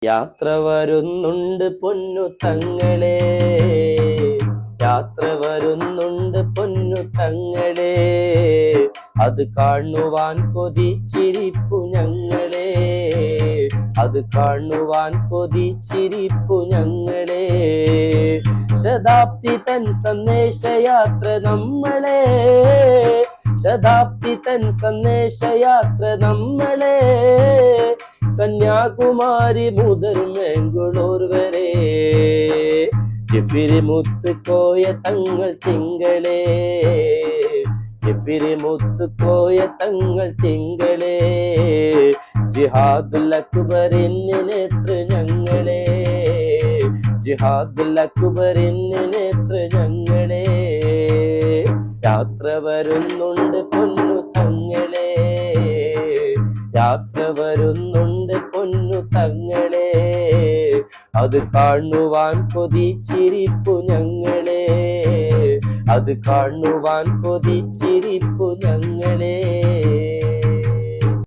യാത്ര വരുന്നുണ്ട് പൊന്നു തങ്ങളെ, യാത്ര വരുന്നുണ്ട് പൊന്നു തങ്ങളെ, അത് കാണുവാൻ കൊതിച്ചിരിപ്പു ഞങ്ങളെ, അത് കാണുവാൻ കൊതിച്ചിരിപ്പു ഞങ്ങളെ. ശതാബ്ദി തൻ സന്ദേശയാത്ര നമ്മളെ, ശതാബ്ദി തൻ സന്ദേശയാത്ര നമ്മളെ, കന്യാകുമാരി മുതൽ മംഗളൂർ വരെ. ജിഫിരി മുത്ത് കോയ തങ്ങൾ തിങ്കളെ, ജിഫിരി മുത്ത് കോയ തങ്ങൾ തിങ്കളെ, ജിഹാദുൽ അക്ബറിന് നേത്ര ഞങ്ങളെ, ജിഹാദുൽ അക്ബറിന് നേത്ര ഞങ്ങളെ. യാത്ര വരുന്നുണ്ട് പൊന്നു തങ്ങളെ, യാത്ര വരുന്നുണ്ട് പൊന്നു തങ്ങളെ, അത് കാണുവാൻ കൊതിച്ചിരിപ്പു ഞങ്ങളെ, അത് കാണുവാൻ കൊതിച്ചിരിപ്പു